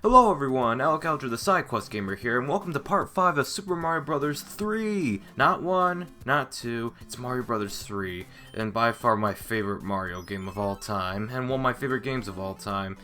Hello everyone, Alec Alger the SideQuest Gamer here, and welcome to part 5 of Super Mario Bros. 3! Not 1, not 2, it's Mario Bros. 3, and by far my favorite Mario game of all time, and one of my favorite games of all time.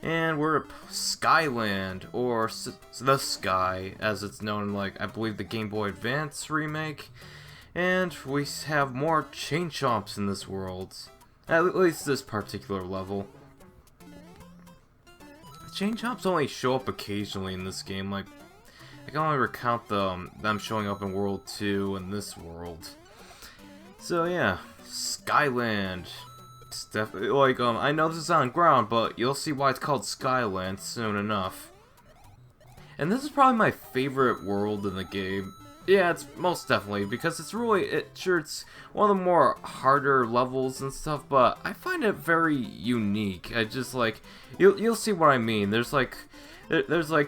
And we're at Skyland, or The Sky, as it's known, like, I believe the Game Boy Advance remake. And we have more Chain Chomps in this world, at least this particular level. Chain Chomps only show up occasionally in this game, like, I can only recount them showing up in World 2 and this world. So yeah, Skyland. It's definitely, like, I know this is on ground, but you'll see why it's called Skyland soon enough. And this is probably my favorite world in the game. Yeah, it's most definitely, because it's really, it's one of the more harder levels and stuff, but I find it very unique. I just, like, you'll see what I mean. There's like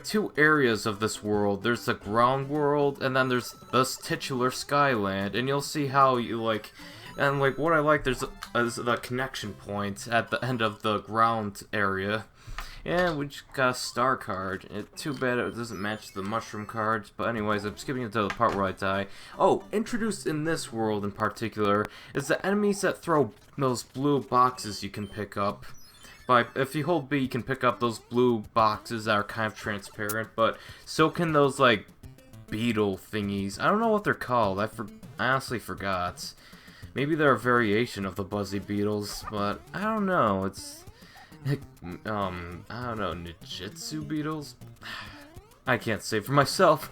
two areas of this world. There's the ground world, and then there's this titular Skyland, and you'll see how you, like, and, like, what I like, there's the connection point at the end of the ground area. And we just got a star card. Too bad it doesn't match the mushroom cards, but anyways, I'm skipping into the part where I die. Oh, introduced in this world in particular is the enemies that throw those blue boxes you can pick up. If you hold B, you can pick up those blue boxes that are kind of transparent, but so can those, like, beetle thingies. I don't know what they're called. I honestly forgot. Maybe they're a variation of the buzzy beetles, but I don't know. I don't know, Nijitsu beetles? I can't say for myself.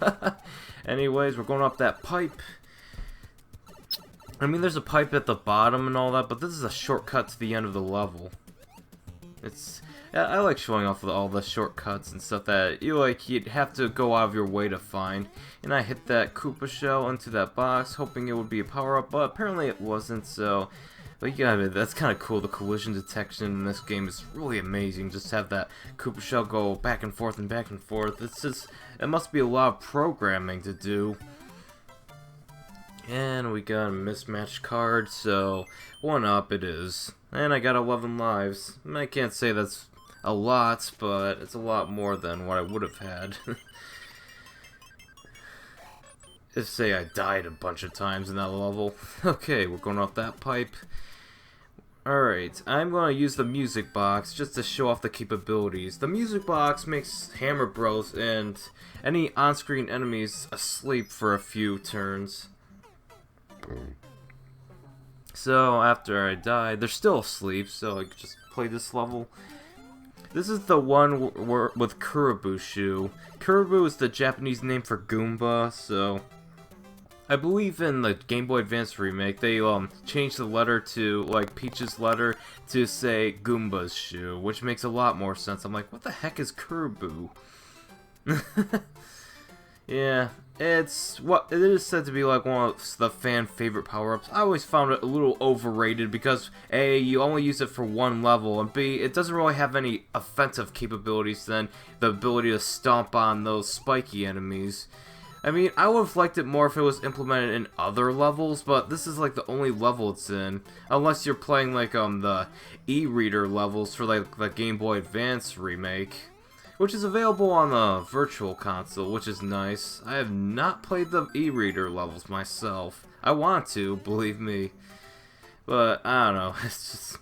Anyways, we're going up that pipe. I mean, there's a pipe at the bottom and all that, but this is a shortcut to the end of the level. I like showing off all the shortcuts and stuff that you'd have to go out of your way to find. And I hit that Koopa shell into that box, hoping it would be a power-up, but apparently it wasn't, so... But yeah, that's kind of cool. The collision detection in this game is really amazing. Just have that Koopa shell go back and forth and back and forth. It must be a lot of programming to do. And we got a mismatched card, so 1-up it is. And I got 11 lives. I can't say that's a lot, but it's a lot more than what I would have had. If, say, I died a bunch of times in that level. Okay, we're going off that pipe. Alright, I'm going to use the music box just to show off the capabilities. The music box makes Hammer Bros and any on-screen enemies asleep for a few turns. So after I die, they're still asleep, so I can just play this level. This is the one with Kurabushu. Kurabu is the Japanese name for Goomba, so... I believe in the Game Boy Advance remake, they changed the letter to, like, Peach's letter to say Goomba's shoe, which makes a lot more sense. I'm like, what the heck is Kurabu? Yeah, it is said to be like one of the fan favorite power-ups. I always found it a little overrated because A, you only use it for one level, and B, it doesn't really have any offensive capabilities than the ability to stomp on those spiky enemies. I mean, I would have liked it more if it was implemented in other levels, but this is like the only level it's in. Unless you're playing like the e-reader levels for like the Game Boy Advance remake, which is available on the Virtual Console, which is nice. I have not played the e-reader levels myself. I want to, believe me. But I don't know, it's just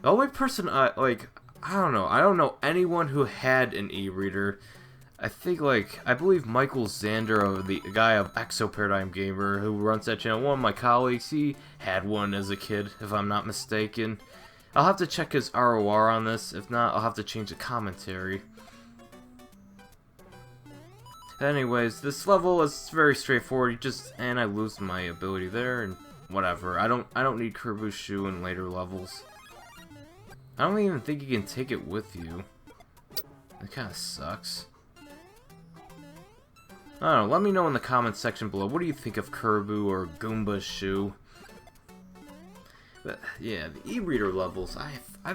the only person I don't know anyone who had an e-reader. I believe Michael Zander, the guy of Exo Paradigm Gamer, who runs that channel, one of my colleagues, he had one as a kid, if I'm not mistaken. I'll have to check his ROR on this. If not, I'll have to change the commentary. Anyways, this level is very straightforward. And I lose my ability there, and whatever. I don't need Kurabu's shoe in later levels. I don't even think you can take it with you. That kind of sucks. I don't know, let me know in the comments section below, what do you think of Kurabu or Goomba's shoe? But, yeah, the e-reader levels,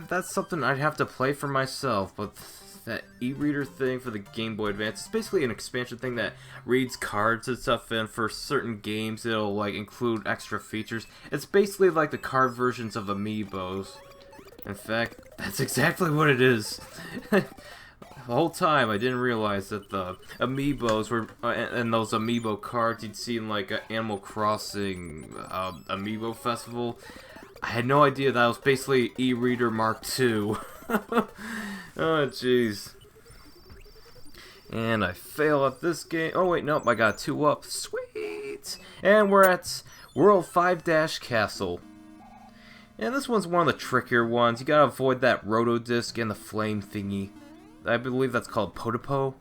that's something I'd have to play for myself, but that e-reader thing for the Game Boy Advance, it's basically an expansion thing that reads cards and stuff, and for certain games it'll, like, include extra features. It's basically like the card versions of Amiibos. In fact, that's exactly what it is. the whole time I didn't realize that the amiibos were, and those amiibo cards you'd see in like Animal Crossing amiibo festival. I had no idea that was basically e-reader Mark II. Oh jeez. And I fail at this game. Oh wait, nope, I got 2 up. Sweet! And we're at World 5-Castle. And this one's one of the trickier ones. You gotta avoid that roto-disc and the flame thingy. I believe that's called Potipo?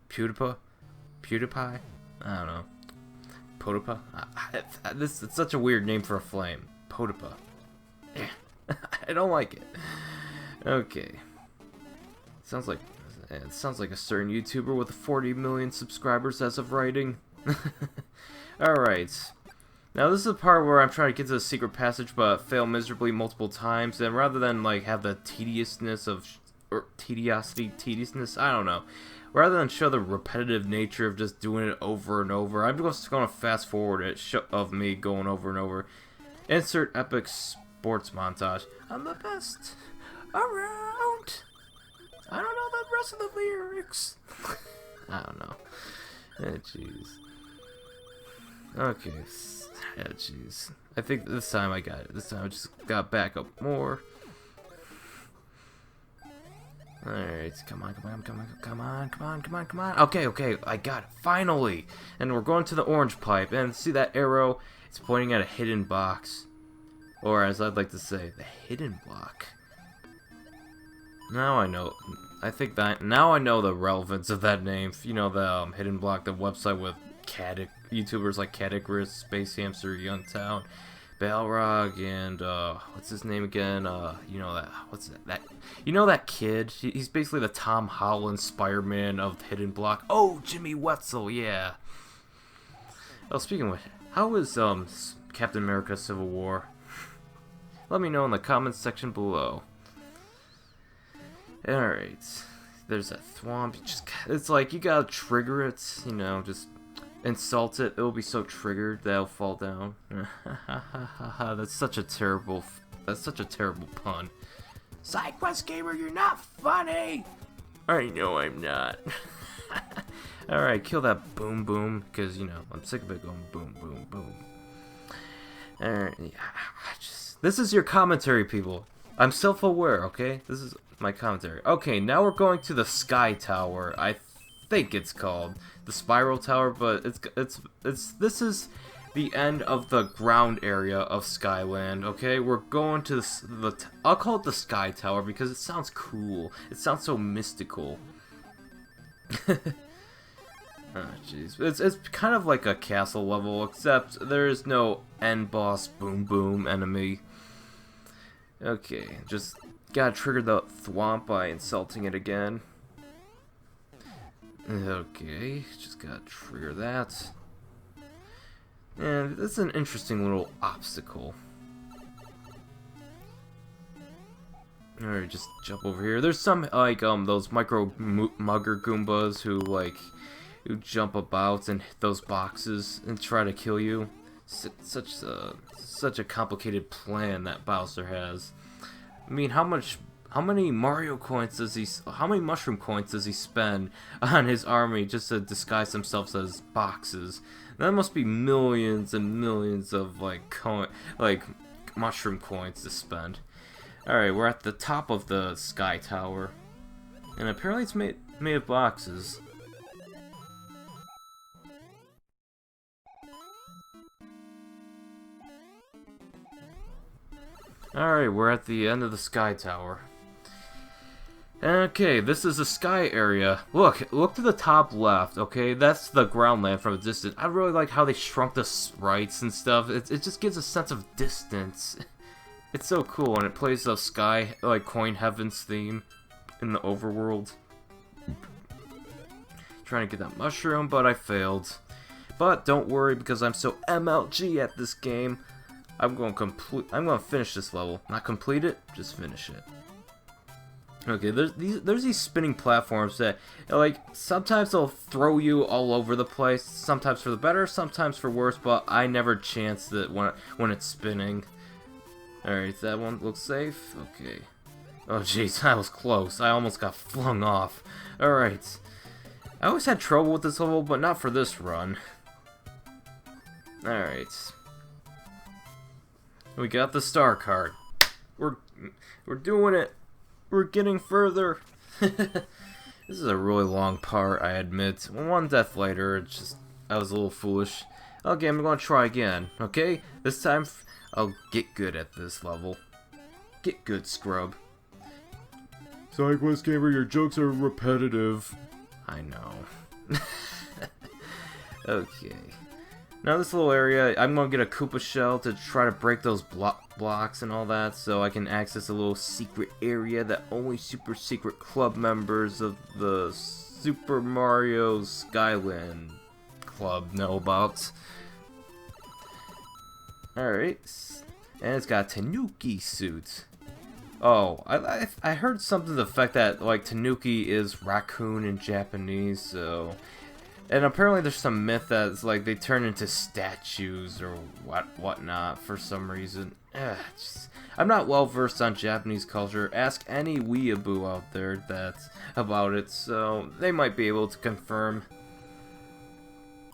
PewDiePie? PewDiePie? I don't know. Potipa? It's such a weird name for a flame. Potipa. I don't like it. Okay. It sounds like a certain YouTuber with 40 million subscribers as of writing. Alright. Now this is the part where I'm trying to get to the secret passage but fail miserably multiple times, and rather than like have the tediousness, I don't know. Rather than show the repetitive nature of just doing it over and over, I'm just going to fast forward it of me going over and over. Insert epic sports montage. I'm the best around. I don't know the rest of the lyrics. I don't know. Oh, jeez. Okay. Oh, jeez. I think this time I got it. This time I just got back up more. Alright, come on. Okay, I got it. Finally! And we're going to the orange pipe. And see that arrow? It's pointing at a hidden box. Or as I'd like to say, the hidden block. Now I know. Now I know the relevance of that name. You know, the hidden block, the website with YouTubers like treacherous, Space Hamster, Youngtown, Balrog, and what's his name again? You know that. What's that? You know that kid? He's basically the Tom Holland Spider-Man of the hidden block. Oh, Jimmy Wetzel, yeah. Oh, speaking of which, how is Captain America: Civil War? Let me know in the comments section below. Alright, there's that thwomp. It's like you gotta trigger it, you know, just insult it. It'll be so triggered that it'll fall down. That's such a terrible pun. SideQuest Gamer, you're not funny! I know I'm not. Alright, kill that boom boom, because, you know, I'm sick of it going boom boom boom. Alright, this is your commentary, people. I'm self-aware, okay? This is my commentary. Okay, now we're going to the Sky Tower. I think it's called the Spiral Tower, but this is the end of the ground area of Skyland. Okay, we're going to I'll call it the Sky Tower because it sounds cool. It sounds so mystical. Oh jeez, it's kind of like a castle level, except there is no end boss boom boom enemy. Okay, just gotta trigger the thwomp by insulting it again. Okay, just gotta trigger that. And it's an interesting little obstacle. Alright, just jump over here. There's some, like, those micro mugger Goombas who jump about and hit those boxes and try to kill you. Such a complicated plan that Bowser has. I mean, how many Mario coins how many mushroom coins does he spend on his army just to disguise themselves as boxes? That must be millions and millions of mushroom coins to spend. Alright, we're at the top of the Sky Tower. And apparently it's made of boxes. Alright, we're at the end of the Sky Tower. Okay, this is the sky area. Look to the top left, okay? That's the ground land from a distance. I really like how they shrunk the sprites and stuff. It just gives a sense of distance. It's so cool, and it plays the sky, like, Coin Heaven's theme in the overworld. Trying to get that mushroom, but I failed. But don't worry, because I'm so MLG at this game. I'm going to finish this level. Not complete it, just finish it. Okay, there's these spinning platforms that, like, sometimes they'll throw you all over the place. Sometimes for the better, sometimes for worse. But I never chance it when it's spinning. All right, that one looks safe. Okay. Oh jeez, that was close. I almost got flung off. Alright. I always had trouble with this level, but not for this run. Alright. We got the star card. We're doing it. We're getting further. This is a really long part, I admit. One death later, it's just I was a little foolish. Okay, I'm gonna try again. Okay, this time I'll get good at this level. Get good, scrub. Sorry, Quest Gamer, your jokes are repetitive. I know. Okay. Now this little area, I'm gonna get a Koopa shell to try to break those blocks and all that, so I can access a little secret area that only super secret club members of the Super Mario Skyland Club know about. Alright. And it's got a Tanuki suit. Oh, I heard something to the effect that, like, Tanuki is raccoon in Japanese, so... And apparently there's some myth that it's like they turn into statues or whatnot for some reason. I'm not well versed on Japanese culture. Ask any weeaboo out there that's about it, so they might be able to confirm.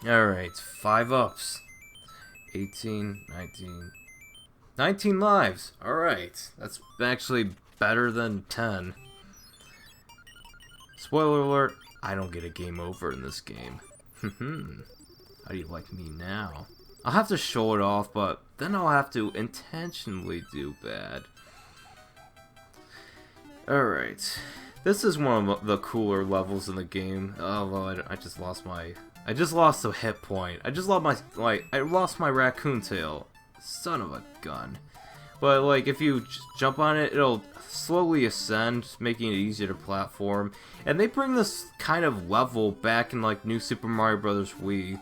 Alright, 5 ups. 18, 19... 19 lives! Alright, that's actually better than 10. Spoiler alert, I don't get a game over in this game. How do you like me now? I'll have to show it off, but then I'll have to intentionally do bad. Alright. This is one of the cooler levels in the game. Although I just lost my... I just lost a hit point. I just lost my... I lost my raccoon tail. Son of a gun. But, like, if you jump on it, it'll slowly ascend, making it easier to platform. And they bring this kind of level back in, like, New Super Mario Bros. Wii.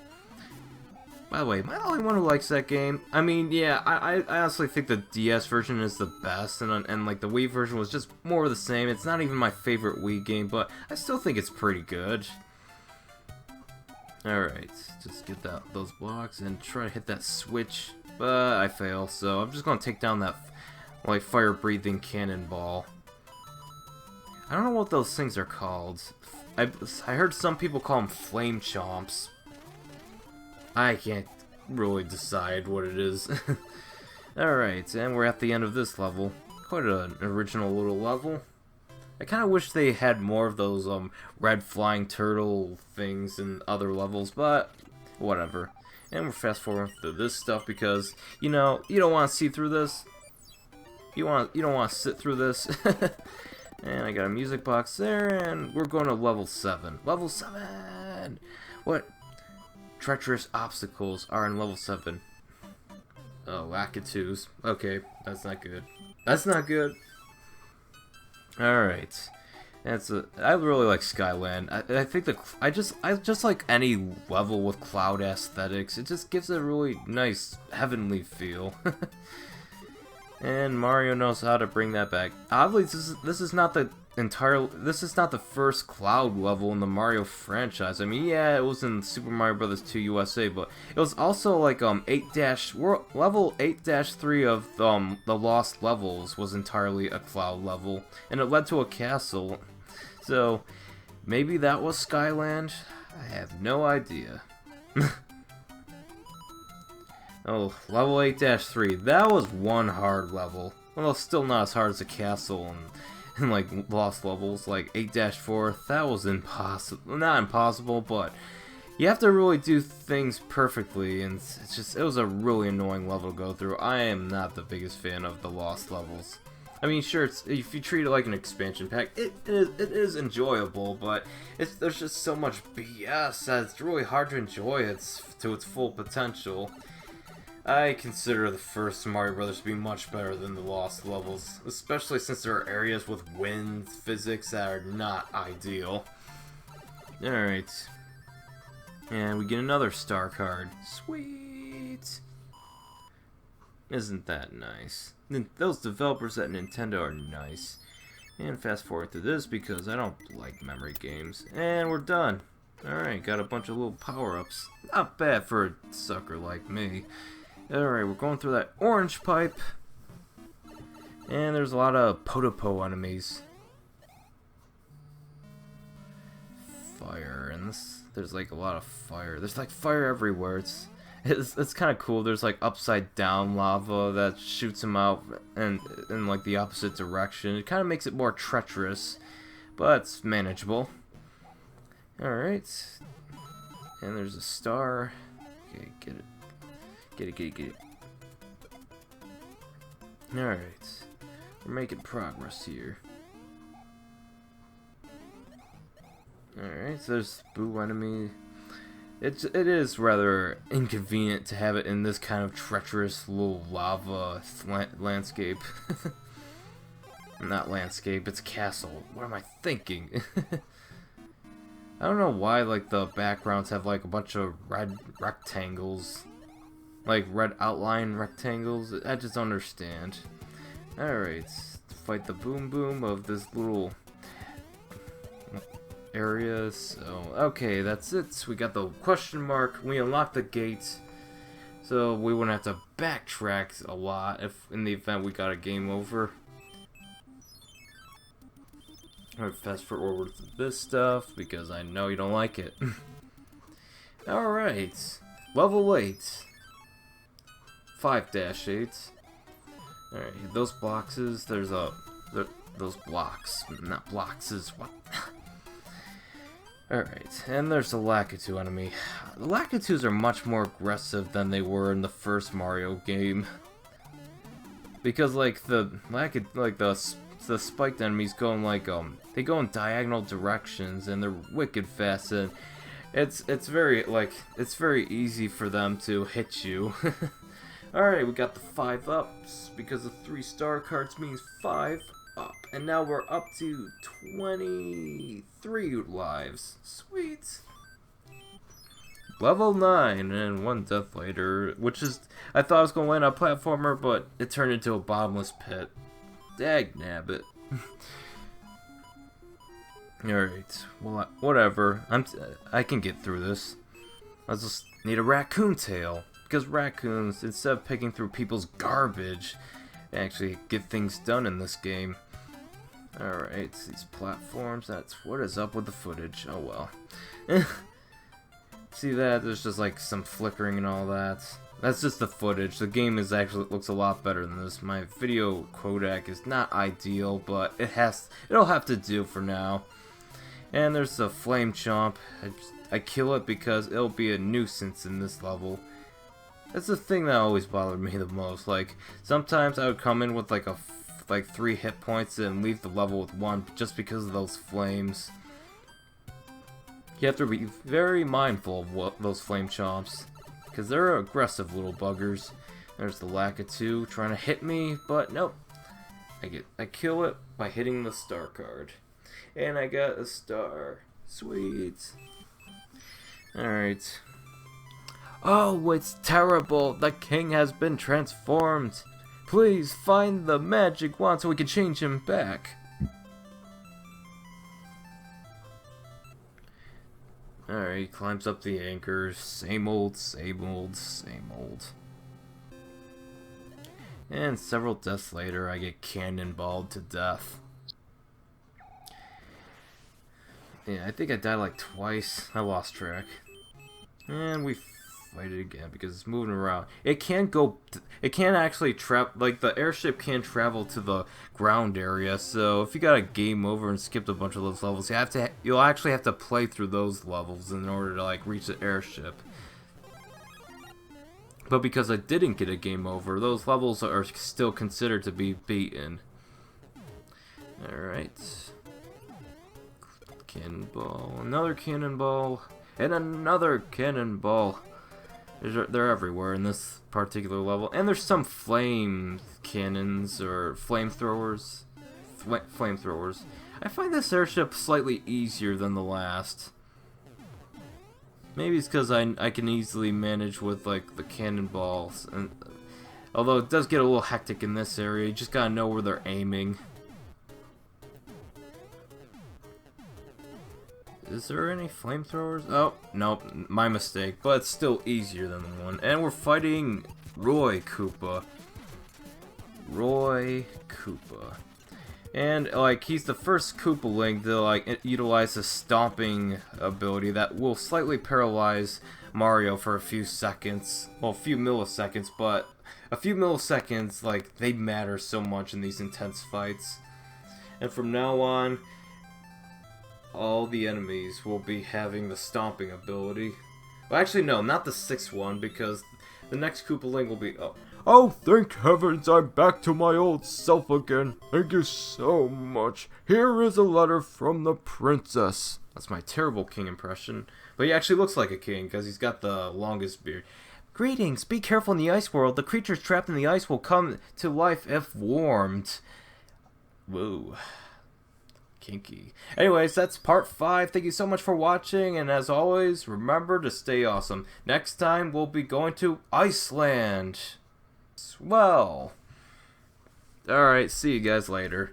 By the way, am I the only one who likes that game? I mean, yeah, I honestly think the DS version is the best, and like, the Wii version was just more of the same. It's not even my favorite Wii game, but I still think it's pretty good. Alright, just get those blocks and try to hit that switch. But I fail, so I'm just gonna take down that, like, fire-breathing cannonball. I don't know what those things are called. I heard some people call them Flame Chomps. I can't really decide what it is. Alright, and we're at the end of this level. Quite an original little level. I kind of wish they had more of those red flying turtle things in other levels, but whatever. And we're fast forwarding through this stuff because, you know, you don't want to see through this. You don't want to sit through this. And I got a music box there, and we're going to level 7. Level 7! What treacherous obstacles are in level 7? Oh, Lakitus. Okay, that's not good. That's not good. Alright. I really like Skyland. I think I just like any level with cloud aesthetics. It just gives a really nice heavenly feel. And Mario knows how to bring that back. Oddly, this is not the first cloud level in the Mario franchise. I mean, yeah, it was in Super Mario Bros. 2 USA, but it was also like level 8-3 of the Lost Levels was entirely a cloud level, and it led to a castle. So, maybe that was Skyland? I have no idea. Oh, level 8-3. That was one hard level. Well, still not as hard as a castle and like, Lost Levels. Like, 8-4, that was impossible. Not impossible, but you have to really do things perfectly, and it was a really annoying level to go through. I am not the biggest fan of the Lost Levels. I mean, sure, if you treat it like an expansion pack, it is enjoyable, but there's just so much BS that it's really hard to enjoy it to its full potential. I consider the first Mario Bros. To be much better than the Lost Levels, especially since there are areas with wind physics that are not ideal. Alright. And we get another star card. Sweet! Isn't that nice? Those developers at Nintendo are nice. And fast forward to this because I don't like memory games. And we're done. Alright, got a bunch of little power-ups. Not bad for a sucker like me. Alright, we're going through that orange pipe. And there's a lot of Potopo enemies. Fire, and there's like a lot of fire. There's like fire everywhere. It's kind of cool. There's like upside down lava that shoots them out and in like the opposite direction. It kind of makes it more treacherous, but it's manageable. Alright. And there's a star. Okay, get it. Get it. Alright. We're making progress here. Alright, so there's Boo enemy. It is rather inconvenient to have it in this kind of treacherous little lava landscape. Not landscape, it's castle. What am I thinking? I don't know why like the backgrounds have like a bunch of red rectangles. Like red outline rectangles. I just don't understand. Alright, fight the Boom Boom of this little area. So, okay, that's it. We got the question mark. We unlocked the gates. So we wouldn't have to backtrack a lot if in the event we got a game over. Alright, fast forward to this stuff because I know you don't like it. Alright, level 8. 5-8. Alright, those boxes, those blocks, not bloxes, what? Alright, and there's the Lakitu enemy. The Lakitus are much more aggressive than they were in the first Mario game. Because like the spiked enemies go in like they go in diagonal directions and they're wicked fast, and it's very easy for them to hit you. Alright, we got the 5 ups because the 3 star cards means 5 up. And now we're up to 23 lives. Sweet. Level 9 and 1 death later, which is, I thought I was going to land on a platformer, but it turned into a bottomless pit. Dagnabbit. Alright, well, whatever. I can get through this. I just need a raccoon tail. Because raccoons, instead of picking through people's garbage, they actually get things done in this game. Alright, these platforms, what is up with the footage? Oh well. See that? There's just like some flickering and all that. That's just the footage. The game looks a lot better than this. My video codec is not ideal, but it'll have to do for now. And there's the Flame Chomp. I kill it because it'll be a nuisance in this level. That's the thing that always bothered me the most. Like, sometimes I would come in with like 3 hit points and leave the level with 1 just because of those flames. You have to be very mindful of those Flame Chomps, because they're aggressive little buggers. There's the Lakitu trying to hit me, but nope. I kill it by hitting the star card. And I got a star. Sweet. Alright. Oh, it's terrible! The king has been transformed! Please find the magic wand so we can change him back. Alright, he climbs up the anchors. Same old, same old, same old. And several deaths later, I get cannonballed to death. Yeah, I think I died like twice. I lost track. And we fight it again because it's moving around. It can't actually travel, like the airship can't travel to the ground area, so if you got a game over and skipped a bunch of those levels, you'll actually have to play through those levels in order to like reach the airship. But because I didn't get a game over, those levels are still considered to be beaten. Alright. Cannonball, another cannonball, and another cannonball. They're everywhere in this particular level. And there's some flame cannons or flamethrowers. Flamethrowers. I find this airship slightly easier than the last. Maybe it's because I can easily manage with like the cannonballs. And although it does get a little hectic in this area, you just gotta know where they're aiming. Is there any flamethrowers? Oh, nope, my mistake, but it's still easier than the one. And we're fighting Roy Koopa. Roy Koopa. And, like, he's the first Koopaling to, like, utilize the stomping ability that will slightly paralyze Mario for a few seconds. Well, a few milliseconds, but a few milliseconds, like, they matter so much in these intense fights. And from now on, all the enemies will be having the stomping ability. Well, actually, no, not the 6th one, because the next Koopaling will be... Oh, thank heavens I'm back to my old self again. Thank you so much. Here is a letter from the princess. That's my terrible king impression. But he actually looks like a king, because he's got the longest beard. Greetings, be careful in the ice world. The creatures trapped in the ice will come to life if warmed. Whoa. Kinky. Anyways, that's part 5. Thank you so much for watching, and as always, remember to stay awesome. Next time, we'll be going to Iceland. Swell. Alright, see you guys later.